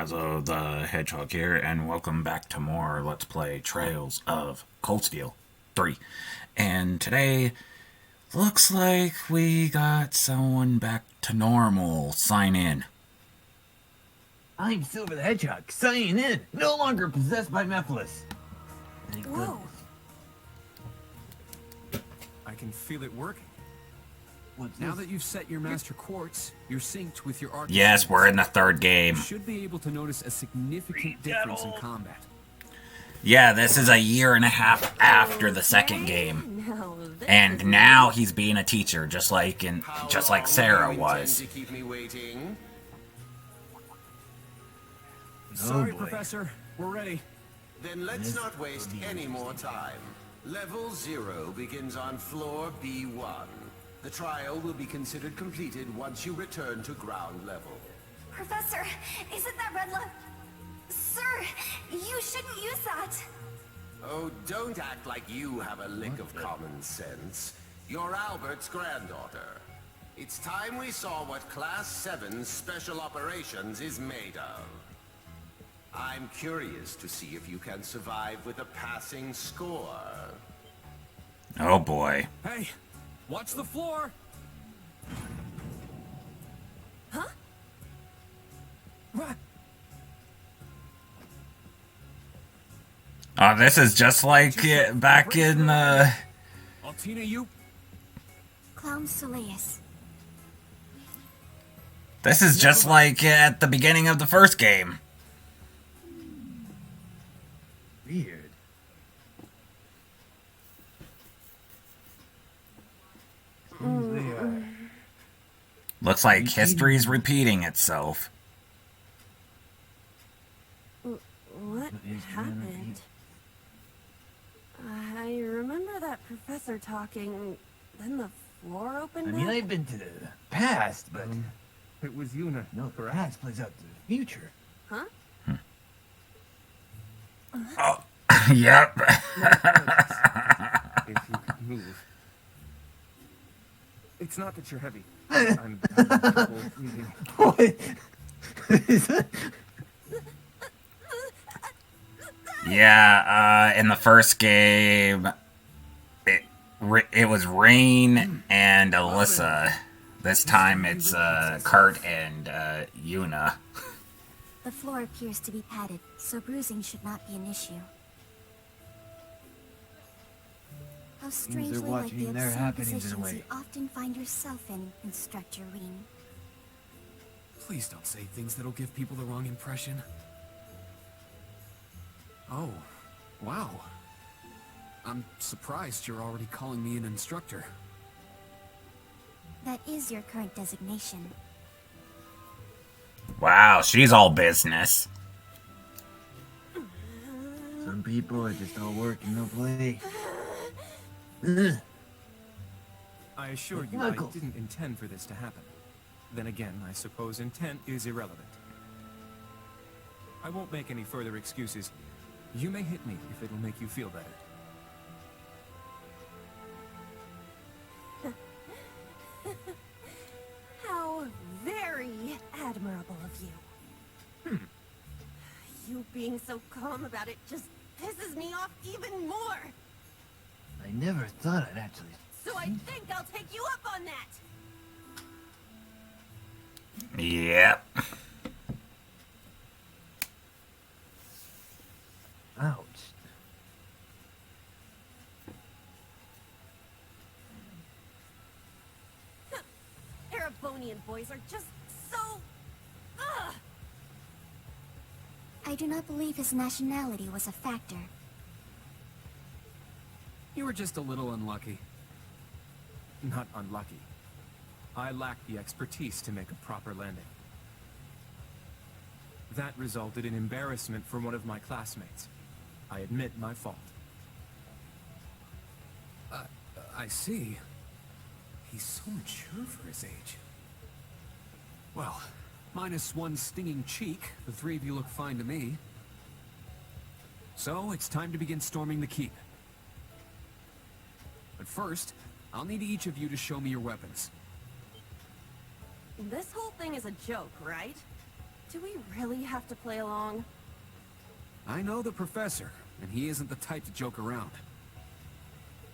Razo the Hedgehog here, and welcome back to more Let's Play Trails of Cold Steel 3. And today, looks like we got someone back to normal. Sign in. I'm Silver the Hedgehog, signing in, no longer possessed by Mephiles. Thank Whoa. goodness. I can feel it working. What's Now this? that you've set your master quartz, you're synced with your arc. Yes, we're in the third game. You should be able to notice a significant difference in combat. Yeah, this is a year and a half after the second game. And now he's being a teacher, just like Sarah was. To keep me waiting? Sorry, boy. Professor. We're ready. Then let's not waste any more time. Level 0 begins on floor B1. The trial will be considered completed once you return to ground level. Professor, isn't that red light? Sir, you shouldn't use that. Oh, don't act like you have a lick of common sense. You're Albert's granddaughter. It's time we saw what Class 7 Special Operations is made of. I'm curious to see if you can survive with a passing score. Oh boy. Hey, watch the floor. Huh? What? This is just like back in, Altina, you? Clown Soleus. this is just like at the beginning of the first game. Weird. Seems they are. Looks like history's repeating itself. What is happened? I remember that professor talking, then the floor opened I mean, up. I've been to the past, but It was Yuna. no, perhaps plays out to the future. Huh? Oh, yep. If you could move. It's not that you're heavy. I'm having trouble breathing. What? Is that? Yeah, in the first game, it was Rean and Alyssa. This time it's Kurt and Yuna. The floor appears to be padded, so bruising should not be an issue. How strangely like watching the their absurd happenings in a positions way. you often find yourself in, Instructor Rean. Please don't say things that'll give people the wrong impression. Oh, wow. I'm surprised you're already calling me an instructor. That is your current designation. Wow, she's all business. Some people are just all work and no play. I assure you, I Knuckles. didn't intend for this to happen. Then again, I suppose intent is irrelevant. I won't make any further excuses. You may hit me if it'll make you feel better. How very admirable of you. You being so calm about it just pisses me off even more. I never thought I'd actually. So I think I'll take you up on that. Yep. Ouch. Erebonian boys are just so... Ugh! I do not believe his nationality was a factor. You were just a little unlucky. Not unlucky. I lacked the expertise to make a proper landing. That resulted in embarrassment for one of my classmates. I admit my fault. I see. He's so mature for his age. Well, minus one stinging cheek, the three of you look fine to me. So, it's time to begin storming the keep. But first, I'll need each of you to show me your weapons. This whole thing is a joke, right? Do we really have to play along? I know the professor, and he isn't the type to joke around.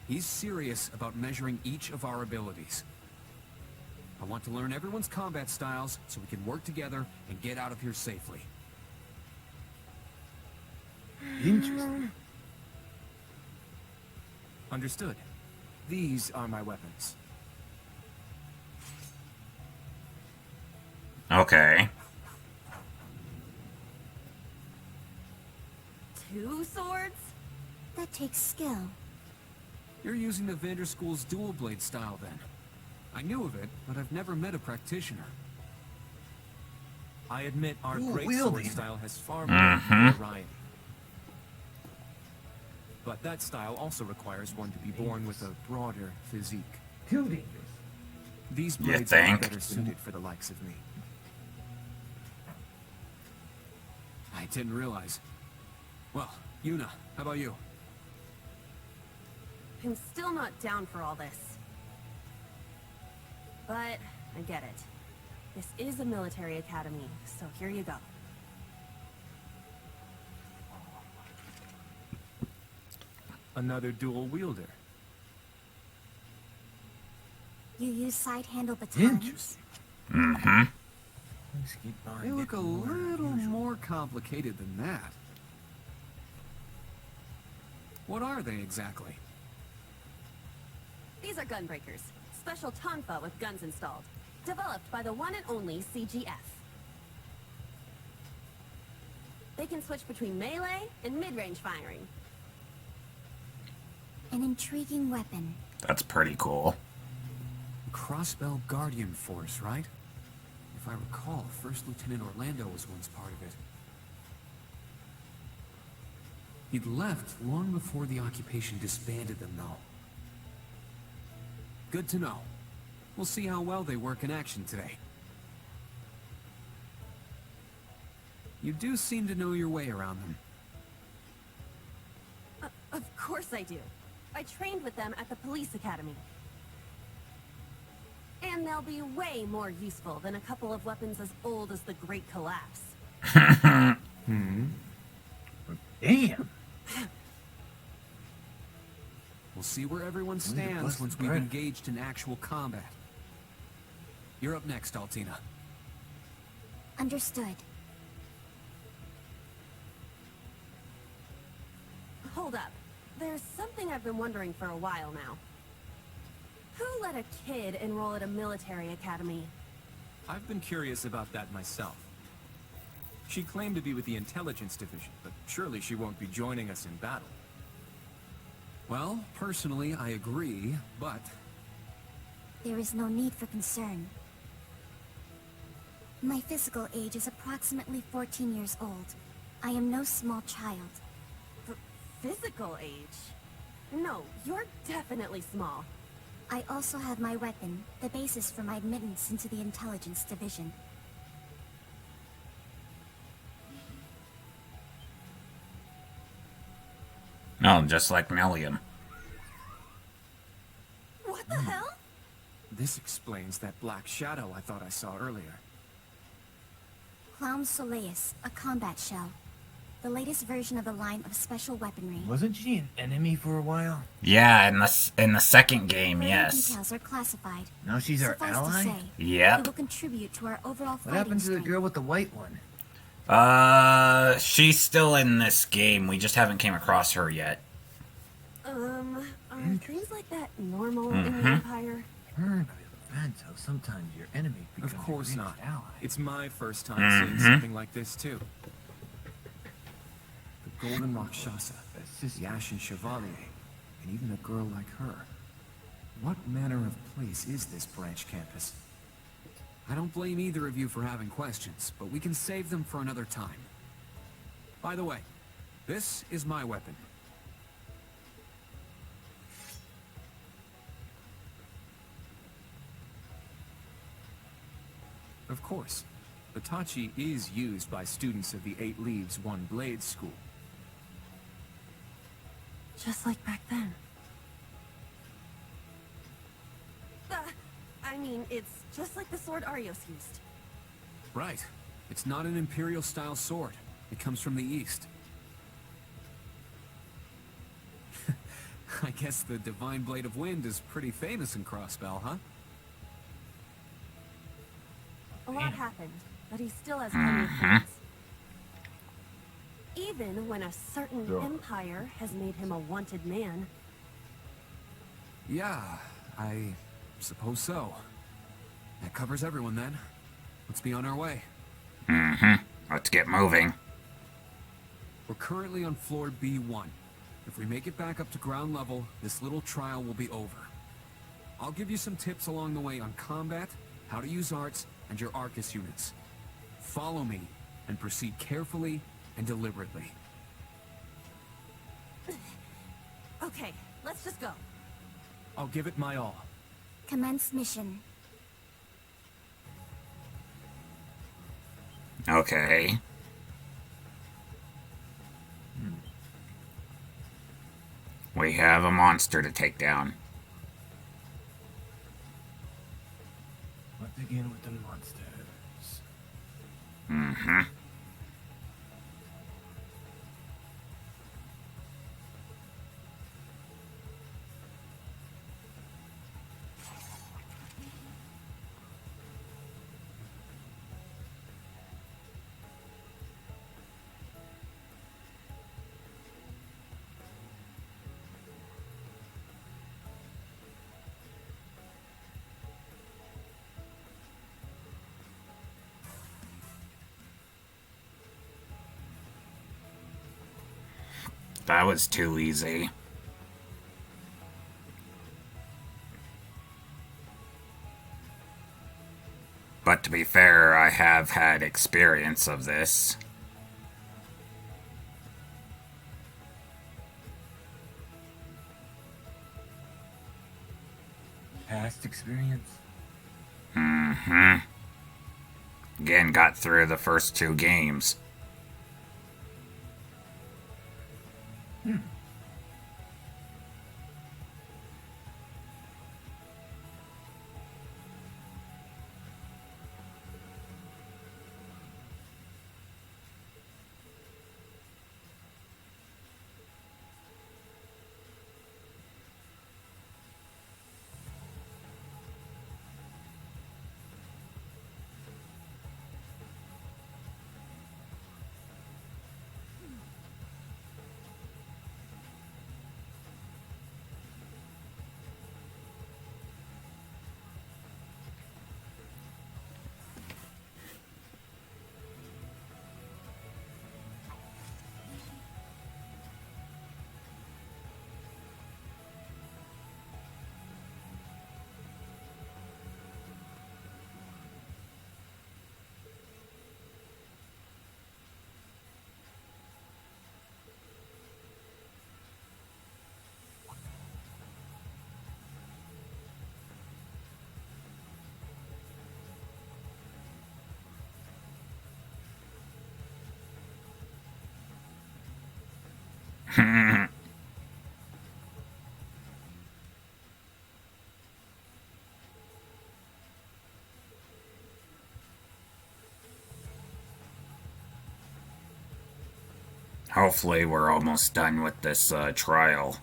He's serious about measuring each of our abilities. I want to learn everyone's combat styles so we can work together and get out of here safely. Interesting. Understood. These are my weapons. Okay. 2 swords? That takes skill. You're using the Vanderschool's dual blade style then. I knew of it, but I've never met a practitioner. I admit our Ooh, great wielding. sword style has far more variety. But that style also requires one to be born with a broader physique. Too dangerous. These You blades are think? better suited for the likes of me. I didn't realize. Well, Yuna, how about you? I'm still not down for all this. But I get it. This is a military academy, so here you go. Another dual wielder. You use side-handle batons. Interesting. Mm-hmm. Let's keep on They look a getting more little unusual. more complicated than that. What are they exactly? These are gunbreakers. Special tonfa with guns installed. Developed by the one and only CGF. They can switch between melee and mid-range firing. An intriguing weapon. That's pretty cool. Crossbell Guardian Force, right? If I recall, First Lieutenant Orlando was once part of it. He'd left long before the occupation disbanded them, though. Good to know. We'll see how well they work in action today. You do seem to know your way around them. Of course I do. I trained with them at the police academy. And they'll be way more useful than a couple of weapons as old as the Great Collapse. Damn. We'll see where everyone Who's the stands busted once we've breath? engaged in actual combat. You're up next, Altina. Understood. Hold up. There's something I've been wondering for a while now. Who let a kid enroll at a military academy? I've been curious about that myself. She claimed to be with the intelligence division, but surely she won't be joining us in battle. Well, personally, I agree, but There is no need for concern. My physical age is approximately 14 years old. I am no small child. Physical age? No, you're definitely small. I also have my weapon, the basis for my admittance into the intelligence division. Oh, just like Melium. What the hell? This explains that black shadow I thought I saw earlier. Clown Soleus, a combat shell. The latest version of the line of special weaponry. Wasn't she an enemy for a while? Yeah, in the second game, Further yes. details are classified. Now she's our Suffice ally? to say, Yep. it will contribute to our overall What fighting happened to the strength. girl with the white one? She's still in this game. We just haven't came across her yet. Are things like that normal in the Empire? Heard by the fans how sometimes your enemy becomes Of course your not. greatest ally. It's my first time seeing something like this, too. The Golden Rakshasa, the Ashen Chevalier, and even a girl like her. What manner of place is this branch campus? I don't blame either of you for having questions, but we can save them for another time. By the way, this is my weapon. Of course, the Tachi is used by students of the 8 Leaves, 1 Blade school. Just like back then. I mean, it's just like the sword Arios used. Right. It's not an Imperial-style sword. It comes from the East. I guess the Divine Blade of Wind is pretty famous in Crossbell, huh? A lot happened, but he still has plenty of friends. Even when a certain empire has made him a wanted man. Yeah, I suppose so. That covers everyone then. Let's be on our way. Let's get moving. We're currently on floor B1. If we make it back up to ground level, this little trial will be over. I'll give you some tips along the way on combat, how to use arts, and your Arcus units. Follow me, and proceed carefully and deliberately. Okay, let's just go. I'll give it my all. Commence mission. Okay. We have a monster to take down. Let's begin with the monsters. That was too easy. But to be fair, I have had experience of this. Past experience? Again, got through the first 2 games. Hopefully we're almost done with this trial.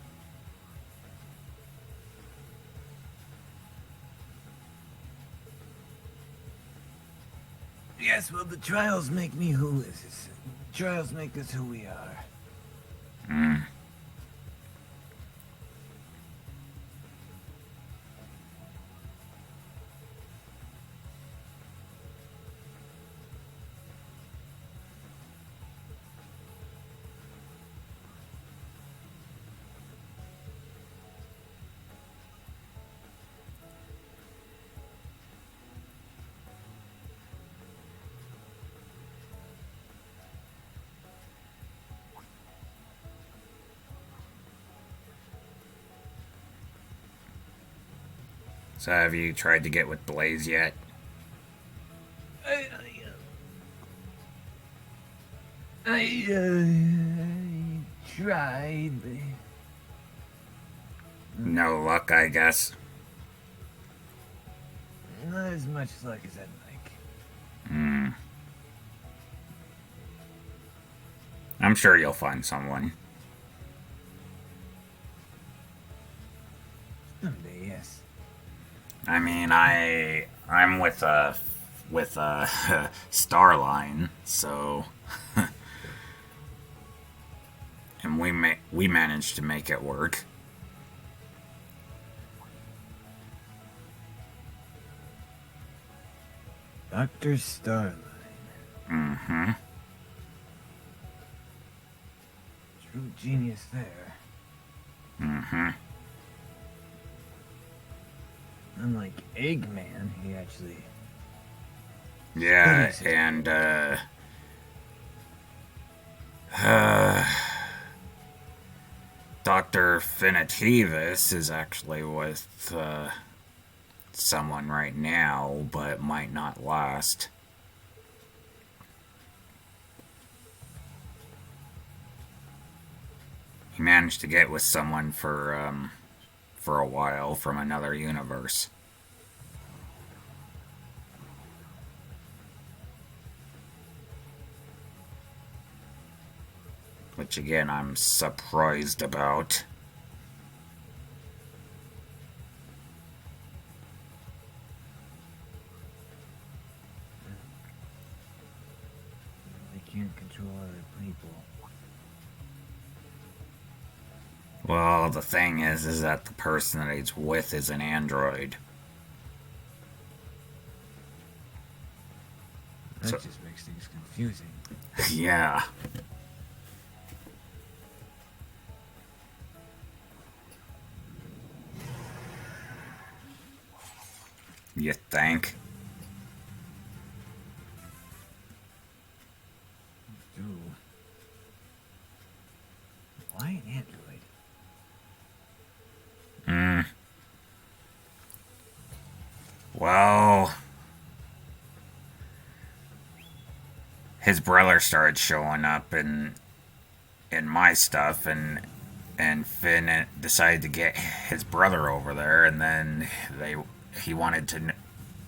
Yes, well, the trials make me who is. Trials make us who we are. So have you tried to get with Blaze yet? I tried, but No luck, I guess. not as much luck as I'd like. I'm sure you'll find someone. Someday, yes. I mean, I'm with Starline, so and we managed to make it work. Dr. Starline. Mm-hmm. True genius there. Mm-hmm. Unlike Eggman, he actually... Yeah, and Dr. Finitavis is actually with someone right now, but might not last. He managed to get with someone for a while from another universe. Which again, I'm surprised about. They can't control other people. Well, the thing is that the person that he's with is an android. That So- just makes things confusing. Yeah. You think? Dude. Why an android? Well, his brother started showing up in my stuff, and Finn decided to get his brother over there, and then he wanted to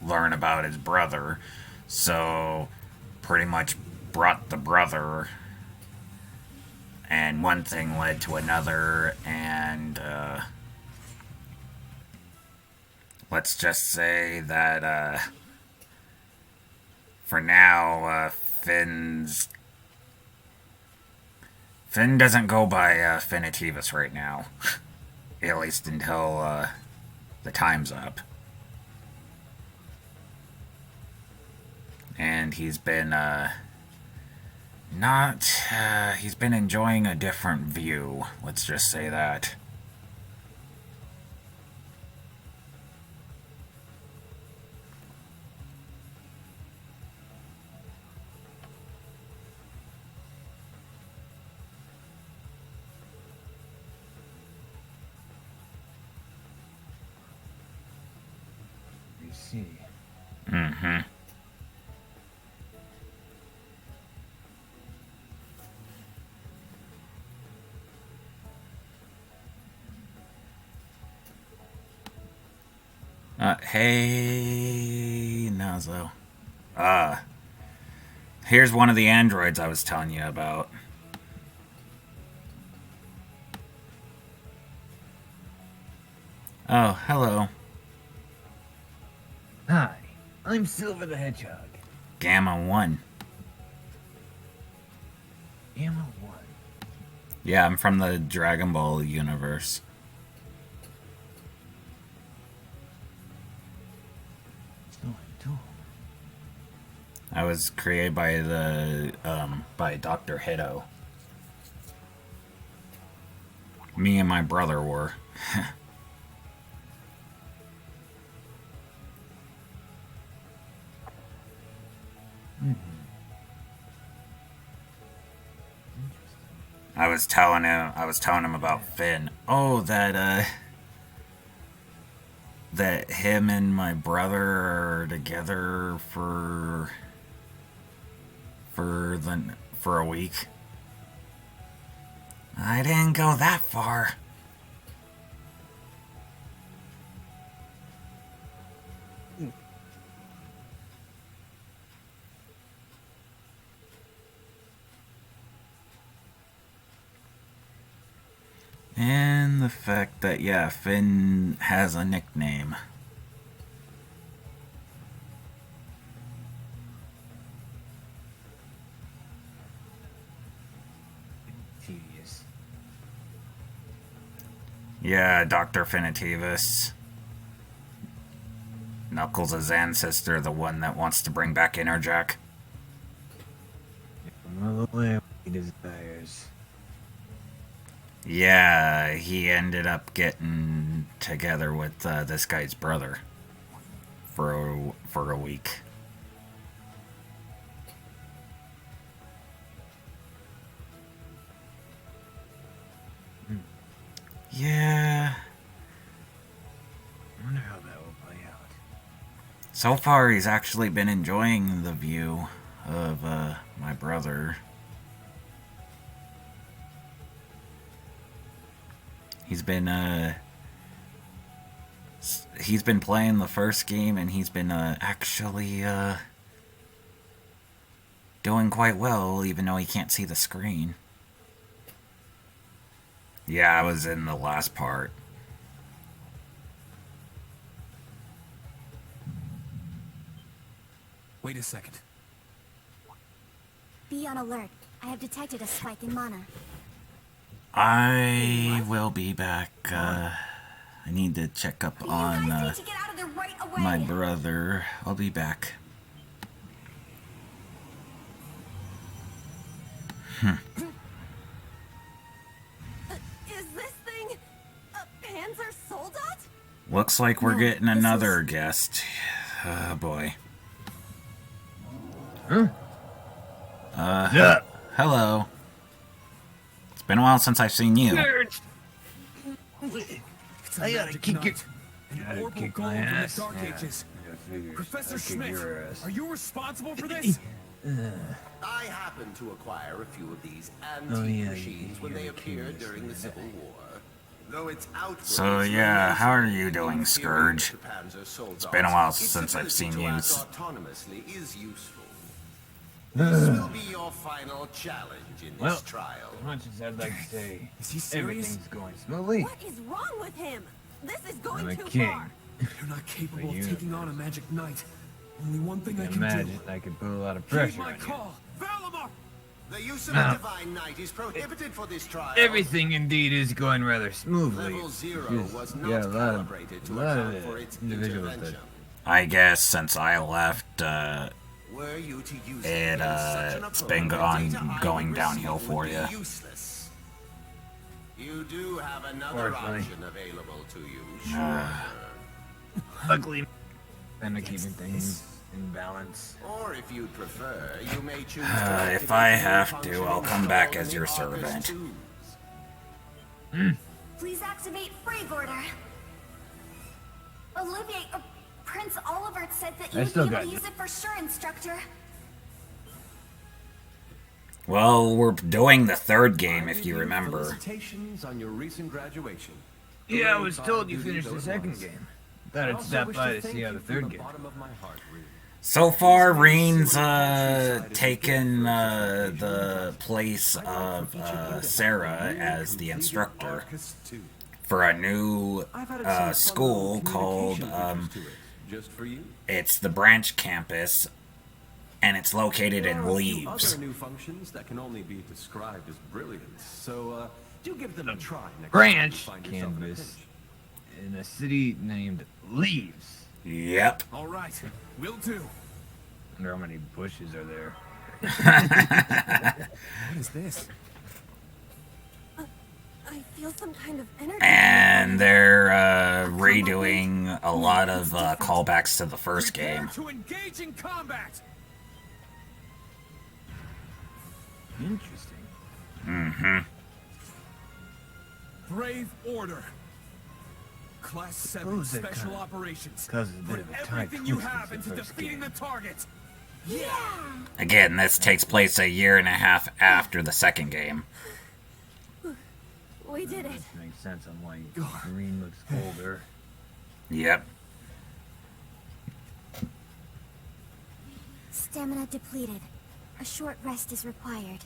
learn about his brother, so pretty much brought the brother, and one thing led to another, and let's just say that for now, Finn doesn't go by Finitavis right now. At least until the time's up. And he's been he's been enjoying a different view. Let's just say that. You see. Mm-hmm. Hey, Nazo. Here's one of the androids I was telling you about. Oh, hello. Hi, I'm Silver the Hedgehog. Gamma 1. Gamma 1. Yeah, I'm from the Dragon Ball universe. So I'm told. I was created by by Dr. Hito. Me and my brother were. I was telling him about Finn. Oh, that him and my brother are together for a week. I didn't go that far. And the fact that, yeah, Finn has a nickname. Tedious. Yeah, Dr. Finitivis. Knuckles' ancestor, the one that wants to bring back Interjack. From the way he desires. Yeah, he ended up getting together with this guy's brother for a week. Yeah. I wonder how that will play out. So far, he's actually been enjoying the view of my brother. He's been playing the first game, and he's been actually doing quite well, even though he can't see the screen. Yeah, I was in the last part. Wait a second. Be on alert. I have detected a spike in mana. I will be back. I need to check up You on guys need to get out of there right away. my brother. I'll be back. Is this thing a Panzer Soldat? Looks like we're No, getting this another guest. Oh boy. Huh? Uh, hello. It's been a while since I've seen you. Surge! It's a I gotta magic kick your- night. An Gotta orbital kick golem my from the ass. Dark Yeah. Ages. Yeah, figures. Professor I'll kick Schmidt, your ass. are you responsible for this? I happened to acquire a few of these antique Oh, yeah, machines when they you're appeared curious during the for Civil that. War. Though its outbreaks So, yeah, how are you doing, Scourge? It's been a while since I've seen you. Autonomously is useful. This will be your final challenge in this Well, trial. as much as I'd like to say Is he serious? everything's going smoothly, What is wrong with him? This is going I'm a too king. far. You're not capable The of taking on a magic knight. Only one thing I can Imagine do. I could put a lot of Heed pressure my on you. call. Valimar! The use of Now- a divine knight is prohibited for this trial. Everything indeed is going rather smoothly. Level 0 Just was got not a lot of, calibrated to lot account of for its individuals that intervention. I guess since I left, Were you to use It, against such an it's been opponent, the data I going would downhill receive for would be ya. Useless. You do have another Unfortunately. option available to you. Sure. Luckily, kind of keeping things in balance. Or if you'd prefer, you may choose if I have to, I'll come back as your servant. Please activate Brave Order. Olivier, Prince Olivert said that I you'd be still able got to you. use it for sure, Instructor. Well, we're doing the third game, if you remember. Felicitations on your recent graduation. Yeah, I was told you finished the second game. Thought I'd stop by to see how the third game. So far, Rean's taken the place of Sarah as the instructor for a new school called, Just for you. it's the branch campus, and it's located There in are a few Leaves. other new functions that can only be described as brilliant. So, do give them a try next time you Branch find yourself in a canvas pinch. in a city named Leaves. Yep. All right, will do. Wonder how many bushes are there. What is this? I feel some kind of energy. And they're redoing a lot of callbacks to the first Prepare game. to engage in combat. Interesting. Mm-hmm. Brave Order. Class 7 Suppose that Special kinda Operations. causes a bit Put of a tight everything you twist have with into the first defeating game. the target. Yeah. Again, this takes place a year and a half after the second game. We did it. This makes sense on why Green looks older. Yep. Stamina depleted. A short rest is required.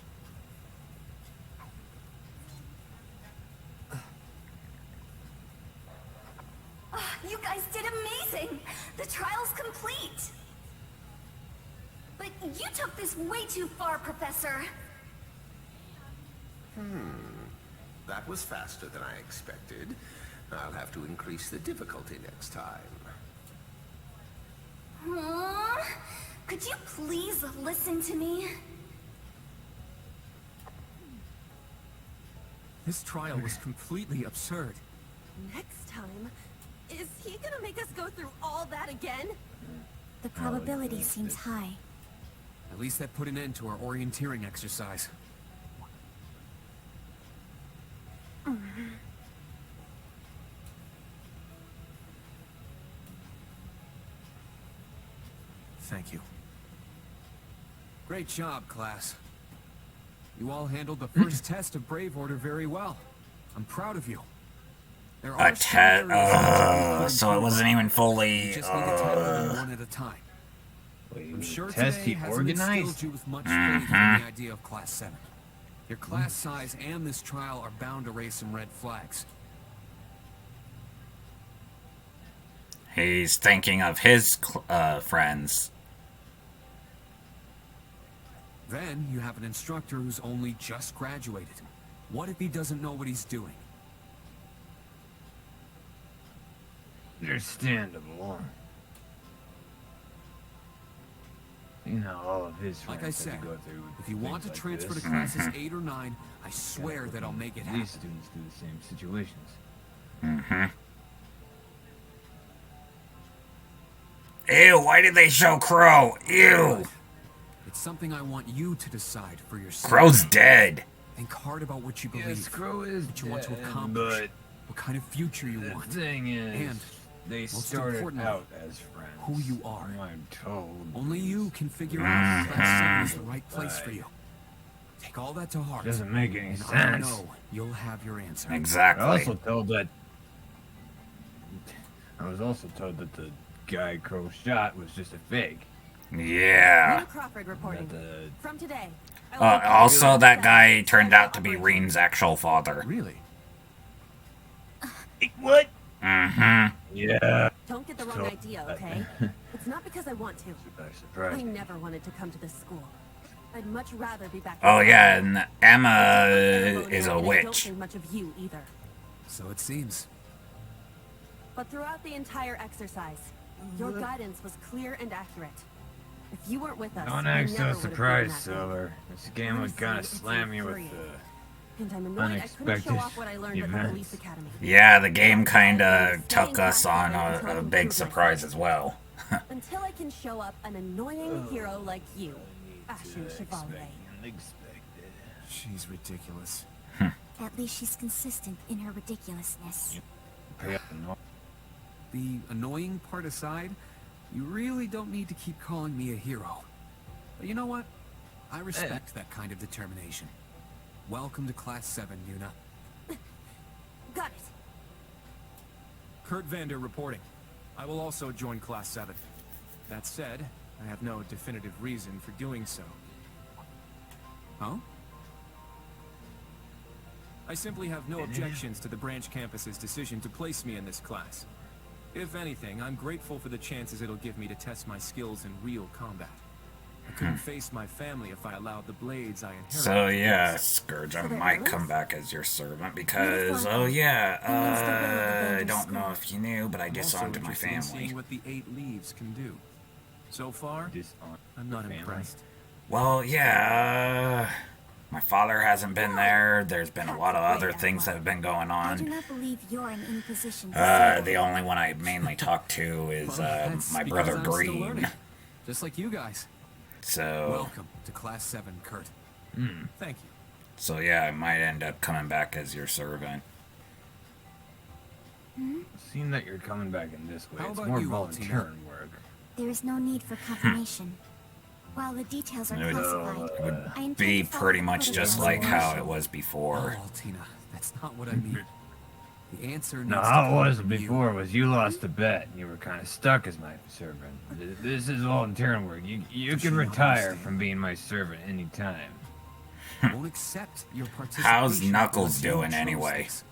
trial's complete. But you took this way too far, Professor. That was faster than I expected. I'll have to increase the difficulty next time. Could you please listen to me? This trial was completely absurd. Next time, is he gonna make us go through all that again? The probability seems high. At least that put an end to our orienteering exercise. Thank you. Great job, class. You all handled the first test of Brave Order very well. I'm proud of you. There A some areas that you so it couldn't wasn't even fully. You just need to tackle them one at a time. I'm sure test today he hasn't organized? instilled you with much faith in the idea of Class 7. Your class size and this trial are bound to raise some red flags. He's thinking of his friends. Then you have an instructor who's only just graduated. What if he doesn't know what he's doing? Understandable. You know, all of his friends Like I had said, to go through if you want to things like transfer this. to classes 8 or 9, I swear that I'll make it happen. These students do the same situations. Ew, why did they show Crow? Ew. It's something I want you to decide for yourself. Crow's dead. Think hard about what you believe. Yes, Crow is what you want to dead, accomplish. but What kind of future you the want. thing is, And, they most started importantly, out as friends. who you are. I'm told. Only you can figure out if Class 7 is the right place for you. Take all that to heart. Doesn't make any and I sense. know you'll have your answer. I Exactly. also told that. I was also told that the guy Crow shot was just a fake. Yeah. Rena Crawford reporting. That the From today. I will make Also, you that guy a turned out to be special Rean's actual father. Really? what? Mm-hmm. Yeah. Don't get the wrong idea, okay? It's not because I want to. Surprise. I never wanted to come to this school. I'd much rather be back. Oh in yeah, and Emma California, is a and I don't witch. think much of you either. So it seems. But throughout the entire exercise, your guidance was clear and accurate. If you weren't with us, Don't I act never so would have surprised, written that Silver. This game I'm would kind of saying it's slam you with infuriating. And I'm annoyed I couldn't show unexpected off what I learned at the police events. academy. Yeah, the game kinda took us on a big surprise as well. Until I can show up an annoying hero like you, Ashen Chevalier. Unexpected. She's ridiculous. At least she's consistent in her ridiculousness. The annoying part aside, you really don't need to keep calling me a hero. But you know what? I respect that kind of determination. Welcome to Class 7, Yuna. Got it. Kurt Vander reporting. I will also join Class 7. That said, I have no definitive reason for doing so. Huh? I simply have no objections to the branch campus's decision to place me in this class. If anything, I'm grateful for the chances it'll give me to test my skills in real combat. I couldn't face my family if I allowed the blades I inherited. So yeah, Scourge, I might come back as your servant because, oh yeah, I don't know if you knew, but I I'm also disowned my interested in family. seeing what the 8 leaves can do. So far, I'm not impressed. Well, yeah, my father hasn't been there. There's been a lot of other things that have been going I do on. not believe you're in any position to The only one I mainly talk to is That's my because brother I'm still Rean. learning, just like you guys. So, Welcome to Class 7, Kurt. Thank you. so yeah, I might end up coming back as your servant. Seeing that you're coming back in this way, How it's about more you, volunteering work. There is no need for confirmation. While the details are It would- classified, I intend Be to follow pretty the much just protocol. like how it was before. Oh, Tina, that's not what I mean. The answer needs No, to how it come was from you. before was you lost a bet and you were kind of stuck as my servant. This is volunteering work. You can retire from being my servant anytime. Won't accept your participation How's Knuckles unless you doing chose anyway? this.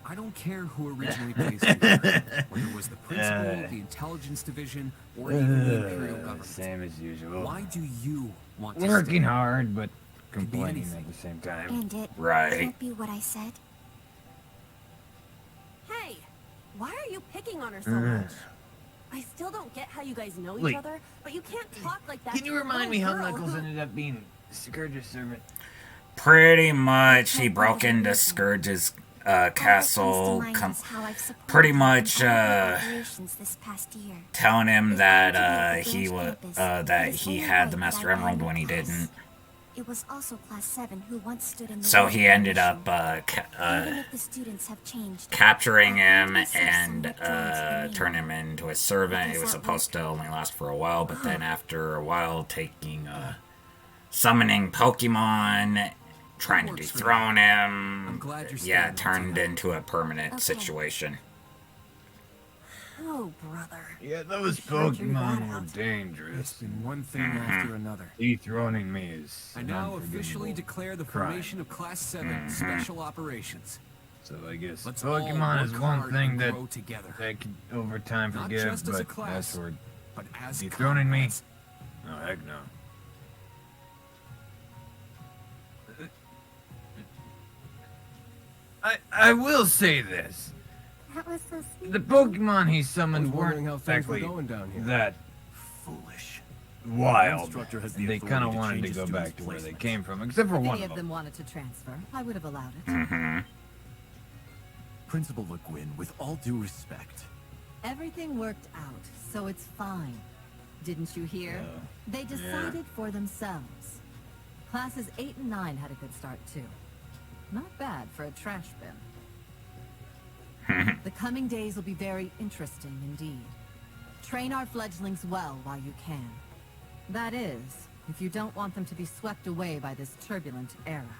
I don't care who originally placed you there, whether it was the principal, the intelligence division, or even the Imperial government. Same as usual. Why do you want to Working stay? hard, but complaining anything. at the same time. And it Right. can't be what I said. Hey, why are you picking on her so much? I still don't get how you guys know each Wait. other, but you can't talk like that. Can you to a remind me how little girl Knuckles who- ended up being Scourge's servant? Pretty much, he broke into Scourge's castle, pretty much this past year. telling him that he was that he had the Master Emerald when he didn't. It was also Class 7 who once stood in the So way he of ended up Even if the students have changed, capturing him I still and somewhat drawn to the name. turn him into a servant. It was supposed to only last for a while, but then after a while, taking summoning Pokemon, trying to Works for dethrone him, I'm glad you're yeah, staying turned together. into a permanent Okay. situation. Oh, brother. Yeah, those Sure drew that Pokemon were out. It's dangerous. been one thing after another. Dethroning me is I an now unforgivable officially declare the crime. formation of Class 7 Special Operations. So I guess Let's all Pokemon is work one hard thing and that grow together. I could over time Not forgive, just as a but class, as for but as dethroning me, comrades. oh heck no. I will say this. That was so sweet. The Pokemon he I was summoned wondering weren't how things were exactly going down here. that Foolish. wild. instructor has the They authority kind of to wanted change to a go student's back to where they placement. came from, except for If one any of of them. them wanted to transfer, I would have allowed it. Mm-hmm. Principal Le Guin, with all due respect, Everything worked out, so it's fine. Didn't you hear? They decided for themselves. Classes 8 and 9 had a good start too. Not bad for a trash bin. The coming days will be very interesting indeed. Train our fledglings well while you can. That is, if you don't want them to be swept away by this turbulent era.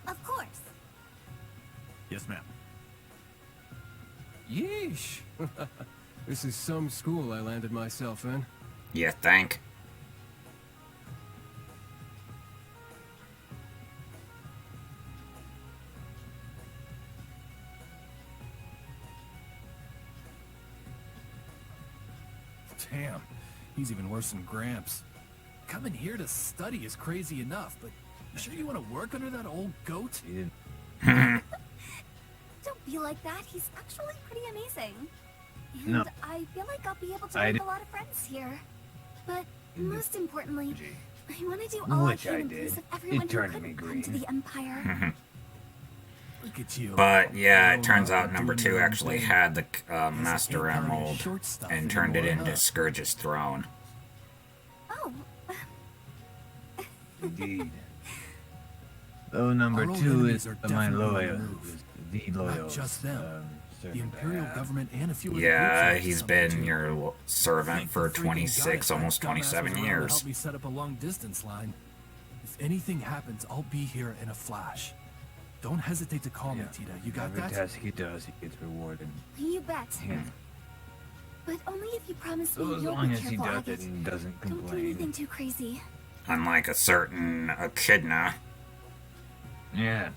Of course. yes, ma'am. Yeesh. This is some school I landed myself in. You think? Damn, he's even worse than Gramps. Coming here to study is crazy enough, but you sure you want to work under that old goat? He didn't. Don't be like that. He's actually pretty amazing. And No. I feel like I'll be able to I make did- a lot of friends here. But most importantly, Gee. I want to do all Which I I can in did. place of It everyone who turned couldn't me come to green. the Empire. Look at you. But yeah, it turns Grown out up, number doing 2 your own actually thing. had the Guess Master it ain't part of your Emerald short stuff and turned it anymore, into huh? Scourge's throne. Oh, Indeed. Though number Our old 2 enemies is are my definitely on the loyal, move. the loyal. Not just them. The servant Imperial I have. government and a few other Yeah, groups are he's something, been too. your servant Thank for the freaking 26, goddess that almost dumbass 27 was around to years. help me set up a long distance line. If anything happens, I'll be here in a flash. Don't hesitate to call me, Tita. You got Every that? task he does, he gets rewarded. you bet. Yeah. But only if you promise So me as you'll long be as he careful, does Agate. it and doesn't Don't do complain. anything too crazy. Unlike a certain Echidna. Yeah.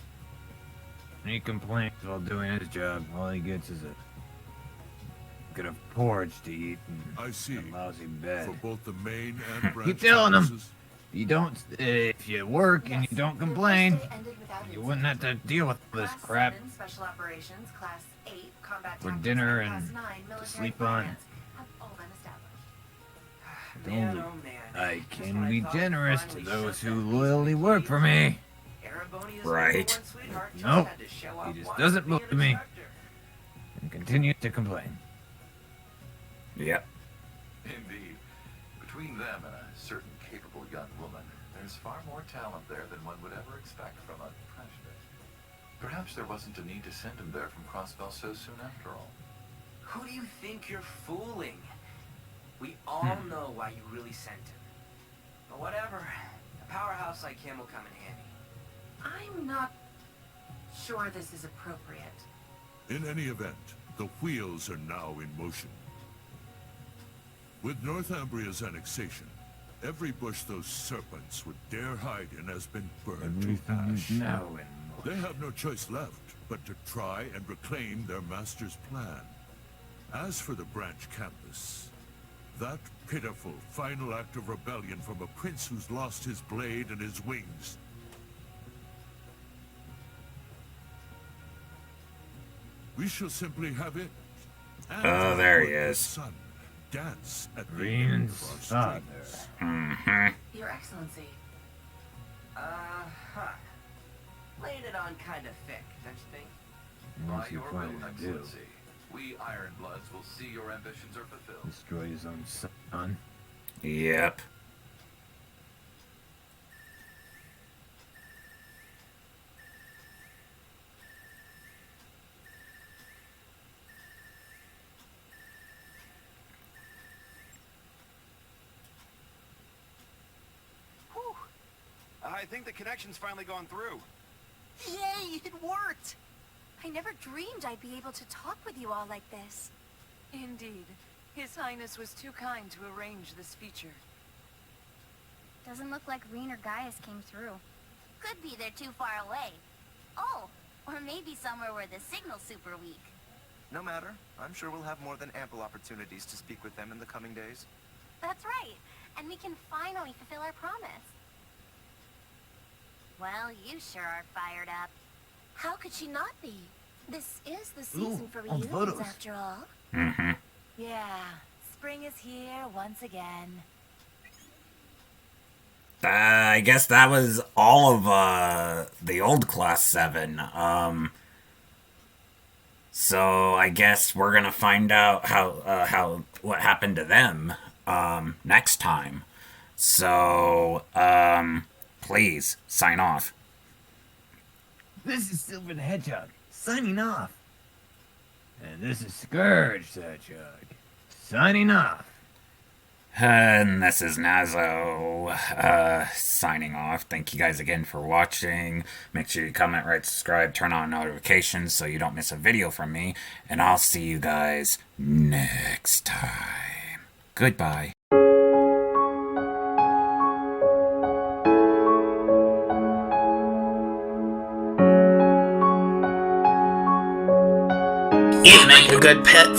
And he complains while doing his job. All he gets is a bit of porridge to eat and I see. a lousy bed. For both the main and branch Keep telling him. campuses? You don't, if you work and you don't complain, you wouldn't have to deal with all this crap Special operations, class 8, combat for tactics, dinner class and 9, to military sleep on. finance have all been established. Man, oh man. I Just can when I be thought generous to finally those shut who that loyally beast work for me. Erebonia's Right. number one sweetheart just Nope. had to show He up just once doesn't to be an look at me. instructor. And continues to complain. Yep. Indeed. Between them and a certain capable young woman, there's far more talent there than one would ever expect from a prejudice. Perhaps there wasn't a need to send him there from Crossbell so soon after all. Who do you think you're fooling? We all know why you really sent him. But whatever. A powerhouse like him will come in handy. I'm not sure this is appropriate. In any event, the wheels are now in motion. With Northumbria's annexation, every bush those serpents would dare hide in has been burned to Everything ash. is now in They have no choice left but to try and reclaim their master's plan. As for the branch campus, that pitiful final act of rebellion from a prince who's lost his blade and his wings. We shall simply have it. Oh, there he is. Son, dance at the Rean's end of our father. strings. Mm-hmm. Your Excellency. Uh-huh. Laid it on kind of thick, don't you think? By What's he your will, planning to do? Excellency. We Ironbloods will see your ambitions are fulfilled. Destroy his own son? Yep. Whew. I think the connection's finally gone through. Yay, it worked! I never dreamed I'd be able to talk with you all like this. Indeed. His Highness was too kind to arrange this feature. Doesn't look like Rean or Gaius came through. Could be they're too far away. Oh, or maybe somewhere where the signal's super weak. No matter. I'm sure we'll have more than ample opportunities to speak with them in the coming days. That's right. And we can finally fulfill our promise. Well, you sure are fired up. How could she not be? This is the season for old reunions, photos. after all. Mm-hmm. Yeah, spring is here once again. I guess that was all of the old Class 7. So I guess we're gonna find out how what happened to them next time. So please sign off. This is Silver the Hedgehog, signing off. And this is Scourge the Hedgehog, signing off. And this is Nazo, signing off. Thank you guys again for watching. Make sure you comment, rate, subscribe, turn on notifications so you don't miss a video from me. And I'll see you guys next time. Goodbye. You make a good pet.